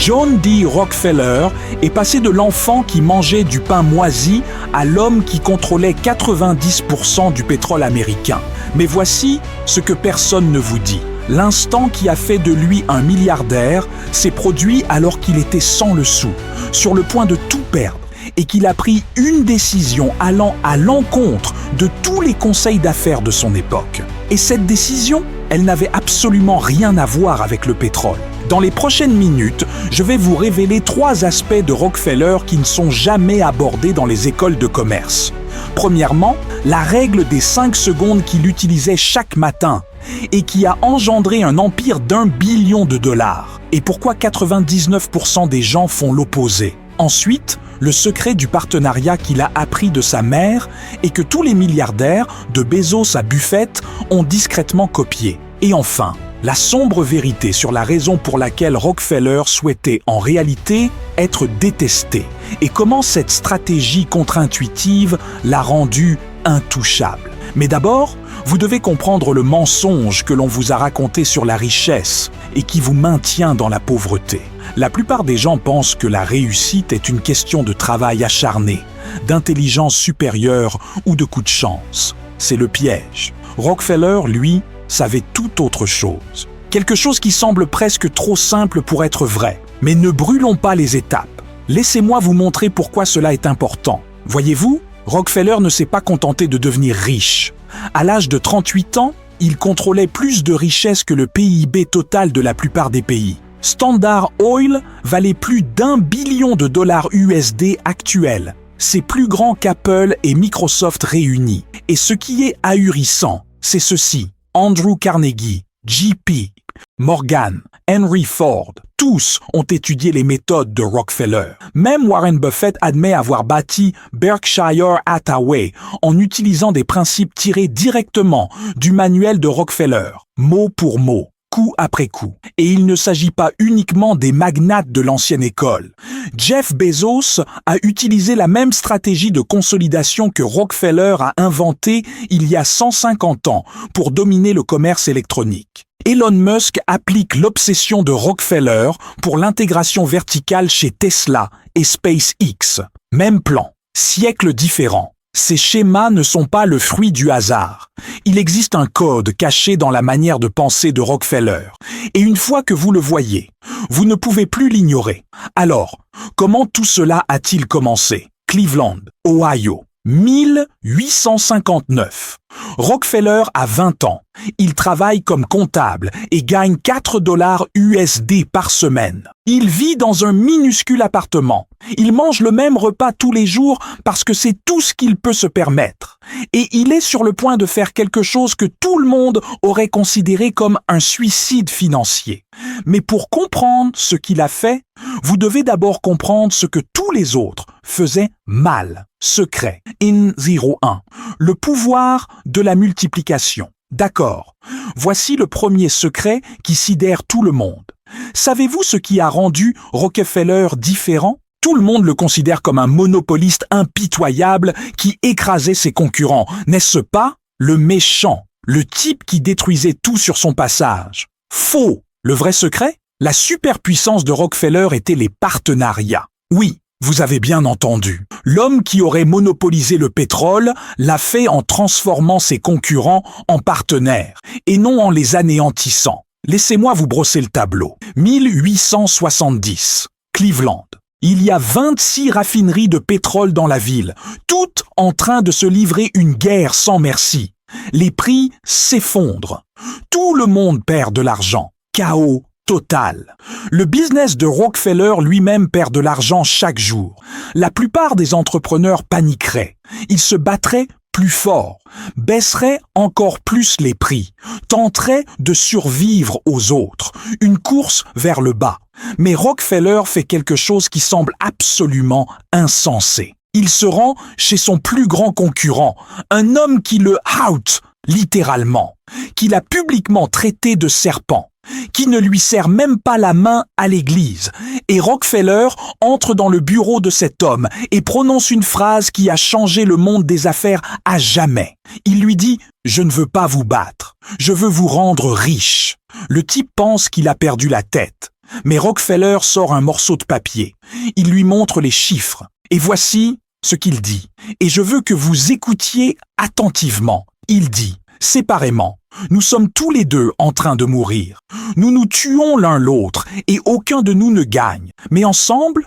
John D. Rockefeller est passé de l'enfant qui mangeait du pain moisi à l'homme qui contrôlait 90% du pétrole américain. Mais voici ce que personne ne vous dit. L'instant qui a fait de lui un milliardaire s'est produit alors qu'il était sans le sou, sur le point de tout perdre, et qu'il a pris une décision allant à l'encontre de tous les conseils d'affaires de son époque. Et cette décision, elle n'avait absolument rien à voir avec le pétrole. Dans les prochaines minutes, je vais vous révéler 3 aspects de Rockefeller qui ne sont jamais abordés dans les écoles de commerce. Premièrement, la règle des 5 secondes qu'il utilisait chaque matin et qui a engendré un empire d'1 billion de dollars. Et pourquoi 99% des gens font l'opposé. Ensuite, le secret du partenariat qu'il a appris de sa mère et que tous les milliardaires, de Bezos à Buffett, ont discrètement copié. Et enfin, la sombre vérité sur la raison pour laquelle Rockefeller souhaitait en réalité être détesté et comment cette stratégie contre-intuitive l'a rendu intouchable. Mais d'abord, vous devez comprendre le mensonge que l'on vous a raconté sur la richesse et qui vous maintient dans la pauvreté. La plupart des gens pensent que la réussite est une question de travail acharné, d'intelligence supérieure ou de coup de chance. C'est le piège. Rockefeller, lui, savait tout autre chose. Quelque chose qui semble presque trop simple pour être vrai. Mais ne brûlons pas les étapes. Laissez-moi vous montrer pourquoi cela est important. Voyez-vous, Rockefeller ne s'est pas contenté de devenir riche. À l'âge de 38 ans, il contrôlait plus de richesses que le PIB total de la plupart des pays. Standard Oil valait plus d'1 billion de dollars USD actuels. C'est plus grand qu'Apple et Microsoft réunis. Et ce qui est ahurissant, c'est ceci. Andrew Carnegie, JP, Morgan, Henry Ford, tous ont étudié les méthodes de Rockefeller. Même Warren Buffett admet avoir bâti Berkshire Hathaway en utilisant des principes tirés directement du manuel de Rockefeller, mot pour mot, coup après coup. Et il ne s'agit pas uniquement des magnates de l'ancienne école. Jeff Bezos a utilisé la même stratégie de consolidation que Rockefeller a inventée il y a 150 ans pour dominer le commerce électronique. Elon Musk applique l'obsession de Rockefeller pour l'intégration verticale chez Tesla et SpaceX. Même plan, siècle différent. Ces schémas ne sont pas le fruit du hasard. Il existe un code caché dans la manière de penser de Rockefeller. Et une fois que vous le voyez, vous ne pouvez plus l'ignorer. Alors, comment tout cela a-t-il commencé? Cleveland, Ohio, 1859. Rockefeller a 20 ans. Il travaille comme comptable et gagne 4 dollars USD par semaine. Il vit dans un minuscule appartement. Il mange le même repas tous les jours parce que c'est tout ce qu'il peut se permettre. Et il est sur le point de faire quelque chose que tout le monde aurait considéré comme un suicide financier. Mais pour comprendre ce qu'il a fait, vous devez d'abord comprendre ce que tous les autres faisaient mal. Secret, in 01, le pouvoir de la multiplication. D'accord, voici le premier secret qui sidère tout le monde. Savez-vous ce qui a rendu Rockefeller différent? Tout le monde le considère comme un monopoliste impitoyable qui écrasait ses concurrents. N'est-ce pas le méchant, le type qui détruisait tout sur son passage? Faux. Le vrai secret? La superpuissance de Rockefeller était les partenariats. Oui, vous avez bien entendu. L'homme qui aurait monopolisé le pétrole l'a fait en transformant ses concurrents en partenaires et non en les anéantissant. Laissez-moi vous brosser le tableau. 1870, Cleveland. Il y a 26 raffineries de pétrole dans la ville, toutes en train de se livrer une guerre sans merci. Les prix s'effondrent. Tout le monde perd de l'argent. Chaos total. Le business de Rockefeller lui-même perd de l'argent chaque jour. La plupart des entrepreneurs paniqueraient. Ils se battraient plus fort, baisseraient encore plus les prix, tenteraient de survivre aux autres. Une course vers le bas. Mais Rockefeller fait quelque chose qui semble absolument insensé. Il se rend chez son plus grand concurrent, un homme qui le out, littéralement, qu'il a publiquement traité de serpent, qui ne lui serre même pas la main à l'église. Et Rockefeller entre dans le bureau de cet homme et prononce une phrase qui a changé le monde des affaires à jamais. Il lui dit « Je ne veux pas vous battre, je veux vous rendre riche ». Le type pense qu'il a perdu la tête. Mais Rockefeller sort un morceau de papier. Il lui montre les chiffres. Et voici ce qu'il dit. Et je veux que vous écoutiez attentivement. Il dit, séparément, nous sommes tous les deux en train de mourir. Nous nous tuons l'un l'autre et aucun de nous ne gagne. Mais ensemble,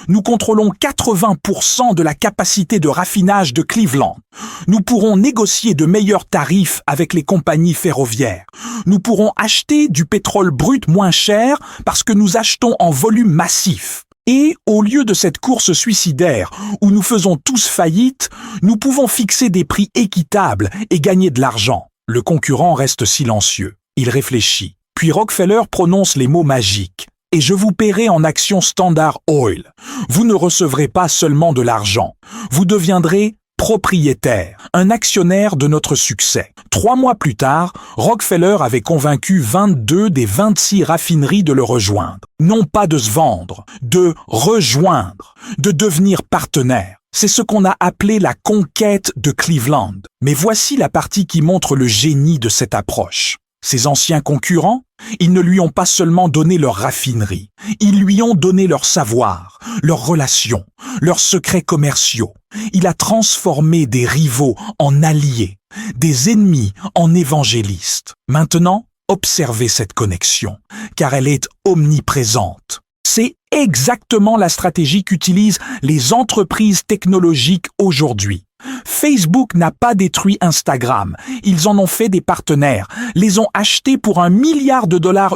nous contrôlons 80% de la capacité de raffinage de Cleveland. Nous pourrons négocier de meilleurs tarifs avec les compagnies ferroviaires. Nous pourrons acheter du pétrole brut moins cher parce que nous achetons en volume massif. Et, au lieu de cette course suicidaire où nous faisons tous faillite, nous pouvons fixer des prix équitables et gagner de l'argent. Le concurrent reste silencieux. Il réfléchit. Puis Rockefeller prononce les mots magiques. Et je vous paierai en actions Standard Oil. Vous ne recevrez pas seulement de l'argent. Vous deviendrez propriétaire, un actionnaire de notre succès. 3 mois plus tard, Rockefeller avait convaincu 22 des 26 raffineries de le rejoindre. Non pas de se vendre, de rejoindre, de devenir partenaire. C'est ce qu'on a appelé la conquête de Cleveland. Mais voici la partie qui montre le génie de cette approche. Ses anciens concurrents, ils ne lui ont pas seulement donné leur raffinerie, ils lui ont donné leur savoir, leurs relations, leurs secrets commerciaux. Il a transformé des rivaux en alliés, des ennemis en évangélistes. Maintenant, observez cette connexion, car elle est omniprésente. C'est exactement la stratégie qu'utilisent les entreprises technologiques aujourd'hui. Facebook n'a pas détruit Instagram, ils en ont fait des partenaires, les ont achetés pour $1 milliard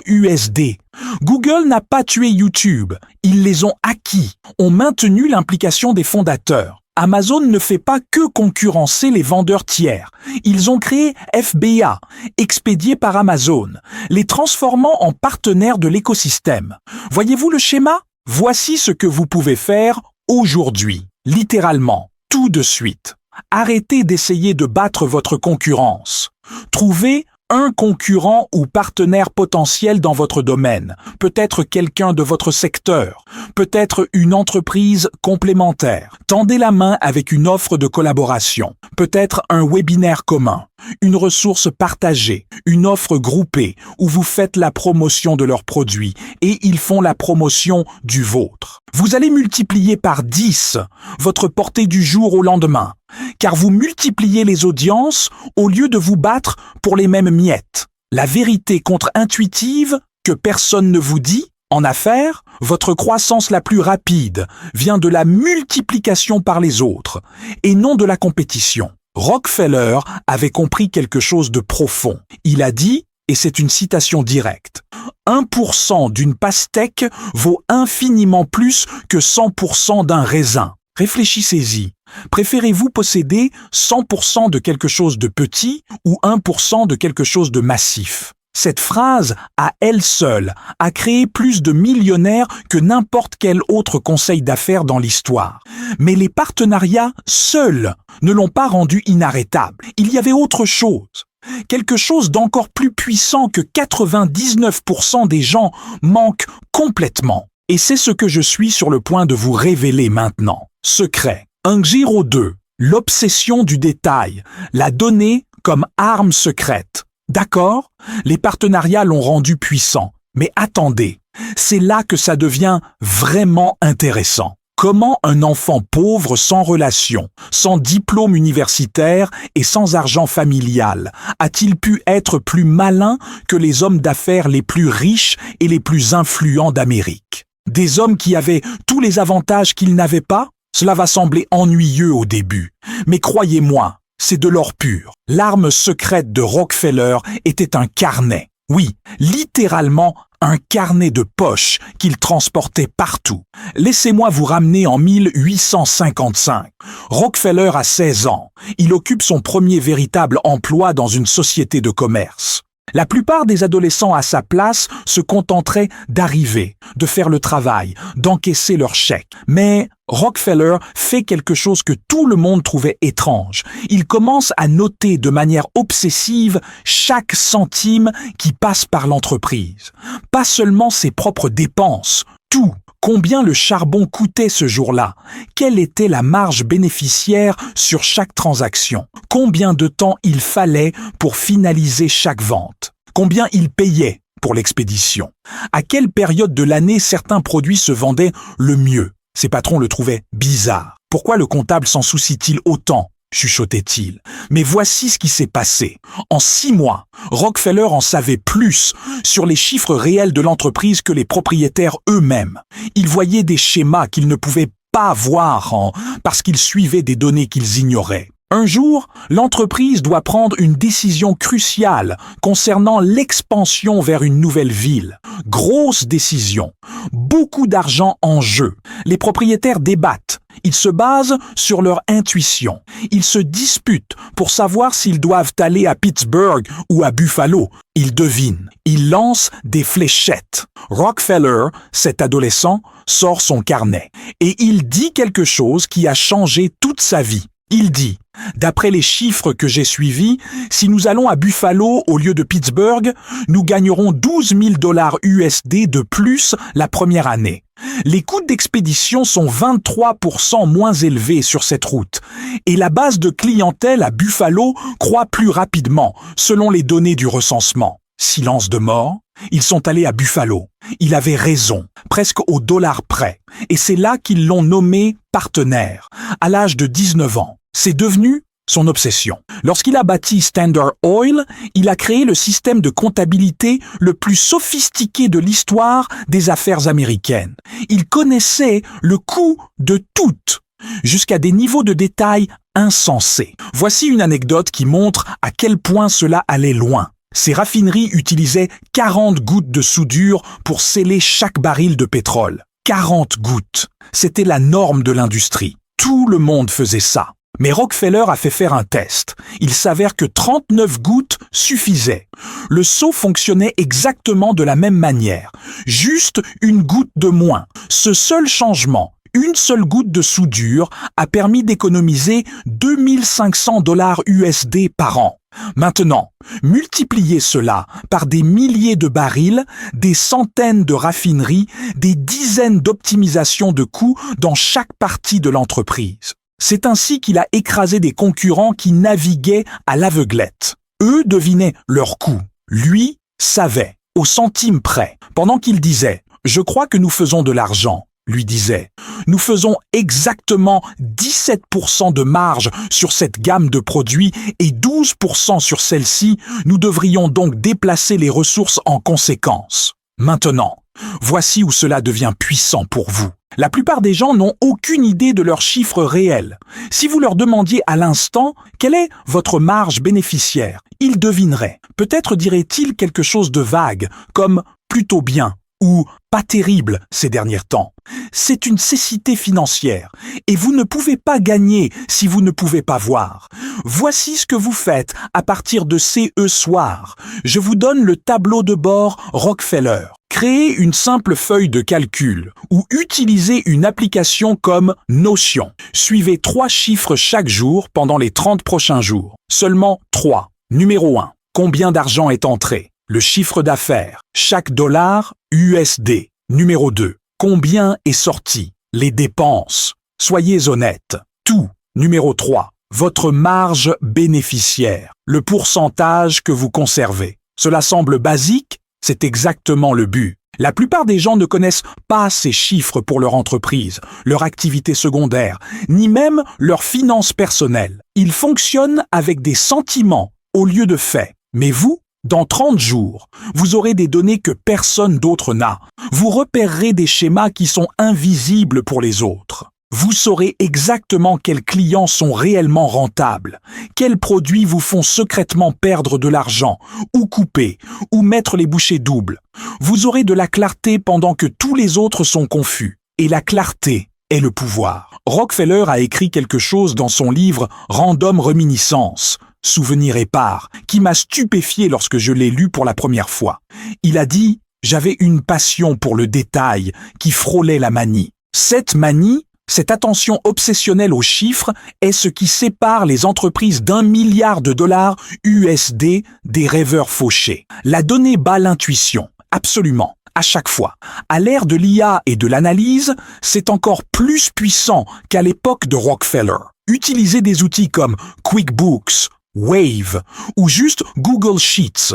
USD. Google n'a pas tué YouTube, ils les ont acquis, ont maintenu l'implication des fondateurs. Amazon ne fait pas que concurrencer les vendeurs tiers. Ils ont créé FBA, expédié par Amazon, les transformant en partenaires de l'écosystème. Voyez-vous le schéma? Voici ce que vous pouvez faire aujourd'hui, littéralement, tout de suite. Arrêtez d'essayer de battre votre concurrence. Trouvez un concurrent ou partenaire potentiel dans votre domaine, peut-être quelqu'un de votre secteur, peut-être une entreprise complémentaire. Tendez la main avec une offre de collaboration, peut-être un webinaire commun, une ressource partagée, une offre groupée où vous faites la promotion de leurs produits et ils font la promotion du vôtre. Vous allez multiplier par 10 votre portée du jour au lendemain, car vous multipliez les audiences au lieu de vous battre pour les mêmes miettes. La vérité contre-intuitive que personne ne vous dit, en affaires, votre croissance la plus rapide vient de la multiplication par les autres et non de la compétition. Rockefeller avait compris quelque chose de profond. Il a dit, et c'est une citation directe, 1% d'une pastèque vaut infiniment plus que 100% d'un raisin. Réfléchissez-y. Préférez-vous posséder 100% de quelque chose de petit ou 1% de quelque chose de massif? Cette phrase, à elle seule, a créé plus de millionnaires que n'importe quel autre conseil d'affaires dans l'histoire. Mais les partenariats seuls ne l'ont pas rendu inarrêtable. Il y avait autre chose. Quelque chose d'encore plus puissant que 99% des gens manquent complètement. Et c'est ce que je suis sur le point de vous révéler maintenant. Secret. 1.02. L'obsession du détail. La donnée comme arme secrète. D'accord? Les partenariats l'ont rendu puissant. Mais attendez, c'est là que ça devient vraiment intéressant. Comment un enfant pauvre sans relation, sans diplôme universitaire et sans argent familial a-t-il pu être plus malin que les hommes d'affaires les plus riches et les plus influents d'Amérique? Des hommes qui avaient tous les avantages qu'ils n'avaient pas? Cela va sembler ennuyeux au début, mais croyez-moi, c'est de l'or pur. L'arme secrète de Rockefeller était un carnet. Oui, littéralement un carnet de poche qu'il transportait partout. Laissez-moi vous ramener en 1855. Rockefeller a 16 ans. Il occupe son premier véritable emploi dans une société de commerce. La plupart des adolescents à sa place se contenteraient d'arriver, de faire le travail, d'encaisser leur chèque. Mais Rockefeller fait quelque chose que tout le monde trouvait étrange. Il commence à noter de manière obsessive chaque centime qui passe par l'entreprise. Pas seulement ses propres dépenses, tout. Combien le charbon coûtait ce jour-là? Quelle était la marge bénéficiaire sur chaque transaction? Combien de temps il fallait pour finaliser chaque vente? Combien il payait? pour l'expédition. À quelle période de l'année certains produits se vendaient le mieux? Ses patrons le trouvaient bizarre. Pourquoi le comptable s'en soucie-t-il autant? Chuchotait-il. Mais voici ce qui s'est passé. En 6 mois, Rockefeller en savait plus sur les chiffres réels de l'entreprise que les propriétaires eux-mêmes. Il voyait des schémas qu'ils ne pouvaient pas voir parce qu'ils suivaient des données qu'ils ignoraient. Un jour, l'entreprise doit prendre une décision cruciale concernant l'expansion vers une nouvelle ville. Grosse décision. Beaucoup d'argent en jeu. Les propriétaires débattent. Ils se basent sur leur intuition. Ils se disputent pour savoir s'ils doivent aller à Pittsburgh ou à Buffalo. Ils devinent. Ils lancent des fléchettes. Rockefeller, cet adolescent, sort son carnet. Et il dit quelque chose qui a changé toute sa vie. Il dit, d'après les chiffres que j'ai suivis, si nous allons à Buffalo au lieu de Pittsburgh, nous gagnerons 12 000 $ USD de plus la première année. Les coûts d'expédition sont 23% moins élevés sur cette route et la base de clientèle à Buffalo croît plus rapidement, selon les données du recensement. Silence de mort. Ils sont allés à Buffalo. Il avait raison, presque au dollar près. Et c'est là qu'ils l'ont nommé partenaire, à l'âge de 19 ans. C'est devenu son obsession. Lorsqu'il a bâti Standard Oil, il a créé le système de comptabilité le plus sophistiqué de l'histoire des affaires américaines. Il connaissait le coût de toutes, jusqu'à des niveaux de détail insensés. Voici une anecdote qui montre à quel point cela allait loin. Ces raffineries utilisaient 40 gouttes de soudure pour sceller chaque baril de pétrole. 40 gouttes. C'était la norme de l'industrie. Tout le monde faisait ça. Mais Rockefeller a fait faire un test. Il s'avère que 39 gouttes suffisaient. Le seau fonctionnait exactement de la même manière. Juste une goutte de moins. Ce seul changement, une seule goutte de soudure, a permis d'économiser 2 500 $ USD par an. Maintenant, multipliez cela par des milliers de barils, des centaines de raffineries, des dizaines d'optimisations de coûts dans chaque partie de l'entreprise. C'est ainsi qu'il a écrasé des concurrents qui naviguaient à l'aveuglette. Eux devinaient leurs coûts. Lui savait, au centime près. Pendant qu'il disait « Je crois que nous faisons de l'argent », lui disait « Nous faisons exactement 17% de marge sur cette gamme de produits et 12% sur celle-ci, nous devrions donc déplacer les ressources en conséquence. Maintenant, voici où cela devient puissant pour vous. La plupart des gens n'ont aucune idée de leurs chiffres réels. Si vous leur demandiez à l'instant quelle est votre marge bénéficiaire, ils devineraient. Peut-être diraient-ils quelque chose de vague, comme « plutôt bien » ou « pas terrible ces derniers temps ». C'est une cécité financière et vous ne pouvez pas gagner si vous ne pouvez pas voir. Voici ce que vous faites à partir de ce soir. Je vous donne le tableau de bord Rockefeller. Créez une simple feuille de calcul ou utilisez une application comme Notion. Suivez 3 chiffres chaque jour pendant les 30 prochains jours. Seulement 3. Numéro 1. Combien d'argent est entré? Le chiffre d'affaires. Chaque dollar USD. Numéro 2. Combien est sorti? Les dépenses. Soyez honnête. Tout. Numéro 3. Votre marge bénéficiaire. Le pourcentage que vous conservez. Cela semble basique, c'est exactement le but. La plupart des gens ne connaissent pas ces chiffres pour leur entreprise, leur activité secondaire, ni même leurs finances personnelles. Ils fonctionnent avec des sentiments au lieu de faits. Mais vous, dans 30 jours, vous aurez des données que personne d'autre n'a. Vous repérerez des schémas qui sont invisibles pour les autres. Vous saurez exactement quels clients sont réellement rentables, quels produits vous font secrètement perdre de l'argent, ou couper, ou mettre les bouchées doubles. Vous aurez de la clarté pendant que tous les autres sont confus. Et la clarté est le pouvoir. Rockefeller a écrit quelque chose dans son livre Random Reminiscence, Souvenir épars, qui m'a stupéfié lorsque je l'ai lu pour la première fois. Il a dit « J'avais une passion pour le détail qui frôlait la manie. Cette manie, cette attention obsessionnelle aux chiffres est ce qui sépare les entreprises d'1 milliard de dollars USD des rêveurs fauchés. La donnée bat l'intuition, absolument, à chaque fois. À l'ère de l'IA et de l'analyse, c'est encore plus puissant qu'à l'époque de Rockefeller. Utilisez des outils comme QuickBooks, Wave ou juste Google Sheets.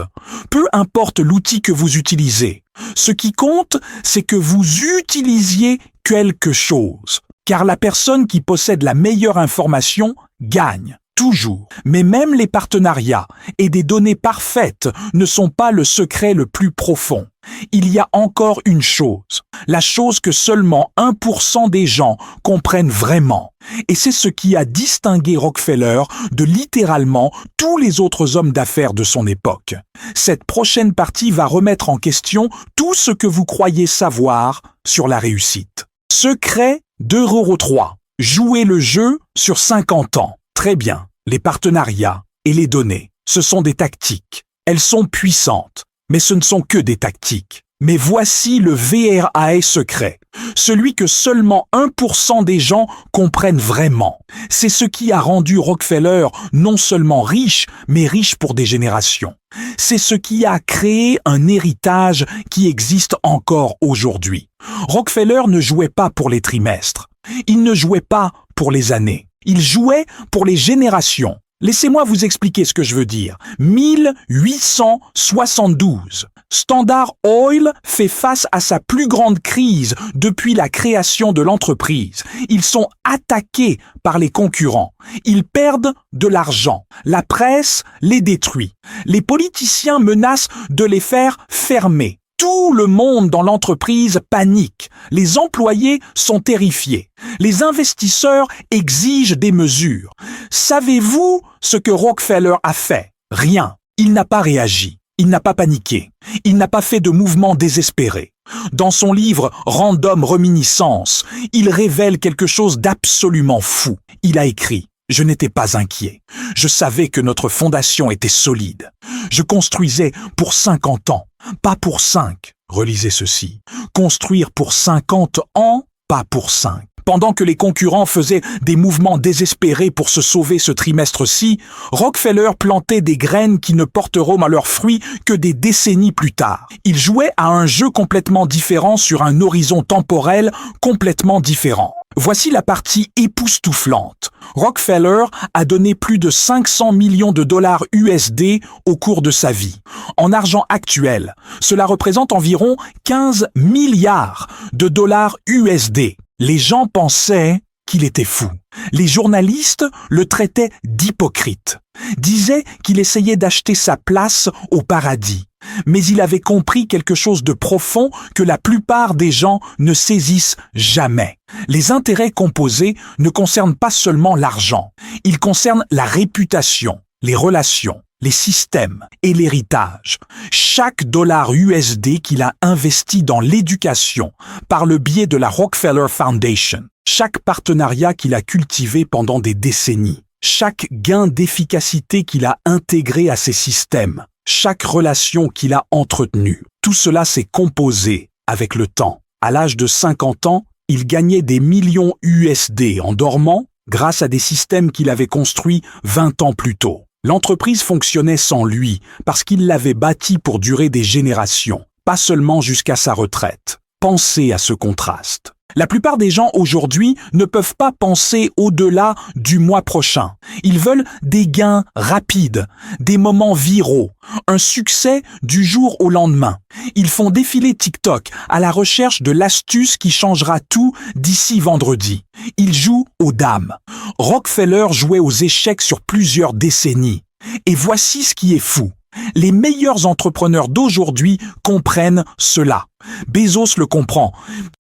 Peu importe l'outil que vous utilisez. Ce qui compte, c'est que vous utilisiez quelque chose. Car la personne qui possède la meilleure information gagne. Toujours. Mais même les partenariats et des données parfaites ne sont pas le secret le plus profond. Il y a encore une chose, la chose que seulement 1% des gens comprennent vraiment. Et c'est ce qui a distingué Rockefeller de littéralement tous les autres hommes d'affaires de son époque. Cette prochaine partie va remettre en question tout ce que vous croyez savoir sur la réussite. Secret d'Euro 3. Jouez le jeu sur 50 ans. Très bien. Les partenariats et les données, ce sont des tactiques. Elles sont puissantes, mais ce ne sont que des tactiques. Mais voici le VRA secret, celui que seulement 1% des gens comprennent vraiment. C'est ce qui a rendu Rockefeller non seulement riche, mais riche pour des générations. C'est ce qui a créé un héritage qui existe encore aujourd'hui. Rockefeller ne jouait pas pour les trimestres. Il ne jouait pas pour les années. Il jouait pour les générations. Laissez-moi vous expliquer ce que je veux dire. 1872. Standard Oil fait face à sa plus grande crise depuis la création de l'entreprise. Ils sont attaqués par les concurrents. Ils perdent de l'argent. La presse les détruit. Les politiciens menacent de les faire fermer. Tout le monde dans l'entreprise panique. Les employés sont terrifiés. Les investisseurs exigent des mesures. Savez-vous ce que Rockefeller a fait? Rien. Il n'a pas réagi. Il n'a pas paniqué. Il n'a pas fait de mouvement désespéré. Dans son livre Random Reminiscence, il révèle quelque chose d'absolument fou. Il a écrit: je n'étais pas inquiet. Je savais que notre fondation était solide. Je construisais pour 50 ans, pas pour 5. Relisez ceci. Construire pour 50 ans, pas pour 5. Pendant que les concurrents faisaient des mouvements désespérés pour se sauver ce trimestre-ci, Rockefeller plantait des graines qui ne porteront à leurs fruits que des décennies plus tard. Il jouait à un jeu complètement différent sur un horizon temporel complètement différent. Voici la partie époustouflante. Rockefeller a donné plus de 500 millions de dollars USD au cours de sa vie. En argent actuel, cela représente environ 15 milliards de dollars USD. Les gens pensaient qu'il était fou. Les journalistes le traitaient d'hypocrite, disaient qu'il essayait d'acheter sa place au paradis. Mais il avait compris quelque chose de profond que la plupart des gens ne saisissent jamais. Les intérêts composés ne concernent pas seulement l'argent, ils concernent la réputation, les relations, les systèmes et l'héritage. Chaque dollar USD qu'il a investi dans l'éducation par le biais de la Rockefeller Foundation, chaque partenariat qu'il a cultivé pendant des décennies, chaque gain d'efficacité qu'il a intégré à ses systèmes, chaque relation qu'il a entretenue, tout cela s'est composé avec le temps. À l'âge de 50 ans, il gagnait des millions USD en dormant grâce à des systèmes qu'il avait construits 20 ans plus tôt. L'entreprise fonctionnait sans lui parce qu'il l'avait bâtie pour durer des générations, pas seulement jusqu'à sa retraite. Pensez à ce contraste. La plupart des gens aujourd'hui ne peuvent pas penser au-delà du mois prochain. Ils veulent des gains rapides, des moments viraux, un succès du jour au lendemain. Ils font défiler TikTok à la recherche de l'astuce qui changera tout d'ici vendredi. Ils jouent aux dames. Rockefeller jouait aux échecs sur plusieurs décennies. Et voici ce qui est fou. Les meilleurs entrepreneurs d'aujourd'hui comprennent cela. Bezos le comprend.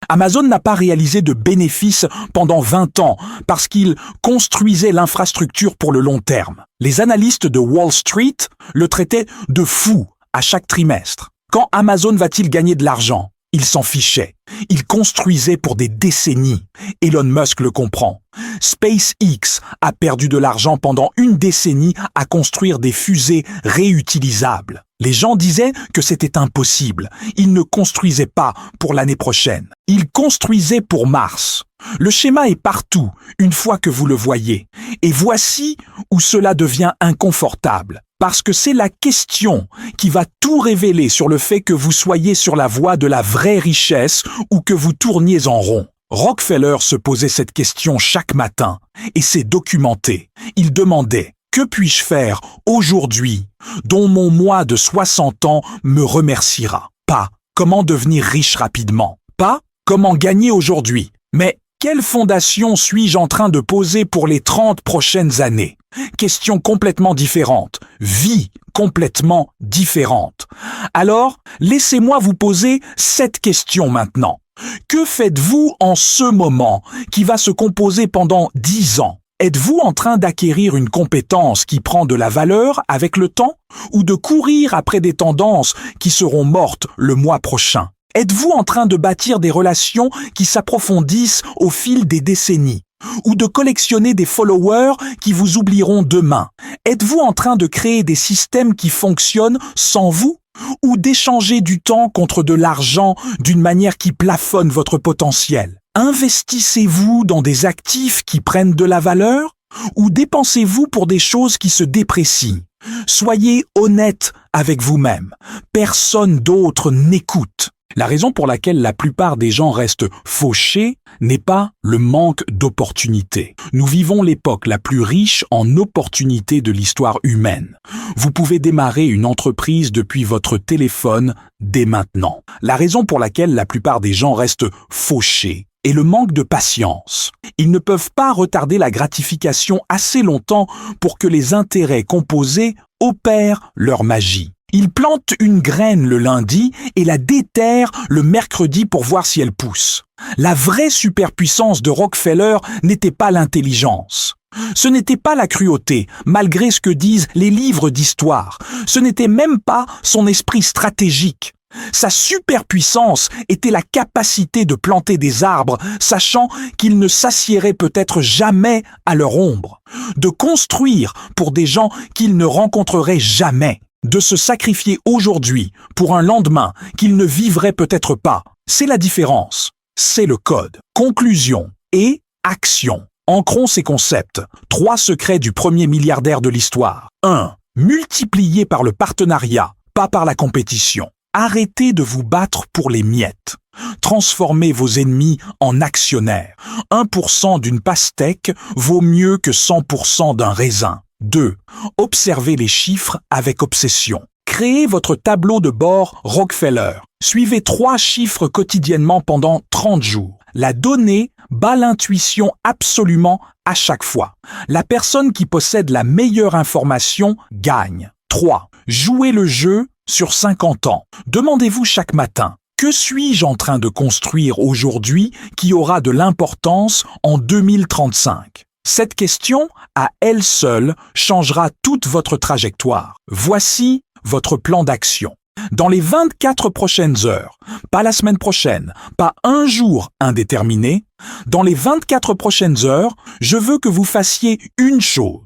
Amazon n'a pas réalisé de bénéfices pendant 20 ans parce qu'il construisait l'infrastructure pour le long terme. Les analystes de Wall Street le traitaient de fou à chaque trimestre. Quand Amazon va-t-il gagner de l'argent? Il s'en fichait. Il construisait pour des décennies. Elon Musk le comprend. SpaceX a perdu de l'argent pendant une décennie à construire des fusées réutilisables. Les gens disaient que c'était impossible. Ils ne construisaient pas pour l'année prochaine. Ils construisaient pour Mars. Le schéma est partout, une fois que vous le voyez. Et voici où cela devient inconfortable. Parce que c'est la question qui va tout révéler sur le fait que vous soyez sur la voie de la vraie richesse ou que vous tourniez en rond. Rockefeller se posait cette question chaque matin et c'est documenté. Il demandait: Que puis-je faire aujourd'hui dont mon moi de 60 ans me remerciera? Pas comment devenir riche rapidement, pas comment gagner aujourd'hui, mais quelle fondation suis-je en train de poser pour les 30 prochaines années? Question complètement différente, vie complètement différente. Alors, laissez-moi vous poser cette question maintenant. Que faites-vous en ce moment qui va se composer pendant 10 ans? Êtes-vous en train d'acquérir une compétence qui prend de la valeur avec le temps ou de courir après des tendances qui seront mortes le mois prochain? Êtes-vous en train de bâtir des relations qui s'approfondissent au fil des décennies ou de collectionner des followers qui vous oublieront demain? Êtes-vous en train de créer des systèmes qui fonctionnent sans vous ou d'échanger du temps contre de l'argent d'une manière qui plafonne votre potentiel? Investissez-vous dans des actifs qui prennent de la valeur ou dépensez-vous pour des choses qui se déprécient? Soyez honnête avec vous-même. Personne d'autre n'écoute. La raison pour laquelle la plupart des gens restent fauchés n'est pas le manque d'opportunités. Nous vivons l'époque la plus riche en opportunités de l'histoire humaine. Vous pouvez démarrer une entreprise depuis votre téléphone dès maintenant. La raison pour laquelle la plupart des gens restent fauchés est le manque de patience. Ils ne peuvent pas retarder la gratification assez longtemps pour que les intérêts composés opèrent leur magie. Ils plantent une graine le lundi et la déterrent le mercredi pour voir si elle pousse. La vraie superpuissance de Rockefeller n'était pas l'intelligence. Ce n'était pas la cruauté, malgré ce que disent les livres d'histoire. Ce n'était même pas son esprit stratégique. Sa superpuissance était la capacité de planter des arbres, sachant qu'ils ne s'assieraient peut-être jamais à leur ombre, de construire pour des gens qu'ils ne rencontreraient jamais, de se sacrifier aujourd'hui pour un lendemain qu'ils ne vivraient peut-être pas. C'est la différence, c'est le code. Conclusion et action. Ancrons ces concepts. 3 secrets du premier milliardaire de l'histoire. 1. Multipliez par le partenariat, pas par la compétition. Arrêtez de vous battre pour les miettes. Transformez vos ennemis en actionnaires. 1% d'une pastèque vaut mieux que 100% d'un raisin. 2. Observez les chiffres avec obsession. Créez votre tableau de bord Rockefeller. Suivez 3 chiffres quotidiennement pendant 30 jours. La donnée bat l'intuition absolument à chaque fois. La personne qui possède la meilleure information gagne. 3. Jouez le jeu sur 50 ans. Demandez-vous chaque matin, que suis-je en train de construire aujourd'hui qui aura de l'importance en 2035? Cette question, à elle seule, changera toute votre trajectoire. Voici votre plan d'action. Dans les 24 prochaines heures, pas la semaine prochaine, pas un jour indéterminé, dans les 24 prochaines heures, je veux que vous fassiez une chose.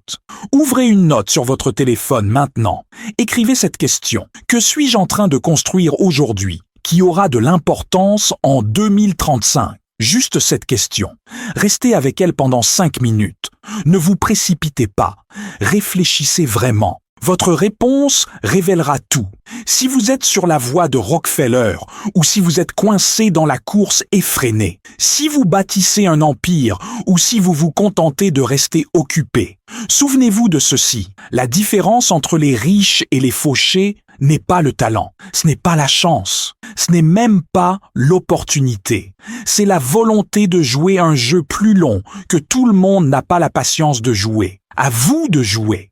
Ouvrez une note sur votre téléphone maintenant. Écrivez cette question. Que suis-je en train de construire aujourd'hui qui aura de l'importance en 2035? Juste cette question. Restez avec elle pendant 5 minutes. Ne vous précipitez pas. Réfléchissez vraiment. Votre réponse révélera tout. Si vous êtes sur la voie de Rockefeller ou si vous êtes coincé dans la course effrénée, si vous bâtissez un empire ou si vous vous contentez de rester occupé, souvenez-vous de ceci. La différence entre les riches et les fauchés n'est pas le talent, ce n'est pas la chance, ce n'est même pas l'opportunité. C'est la volonté de jouer un jeu plus long que tout le monde n'a pas la patience de jouer. À vous de jouer.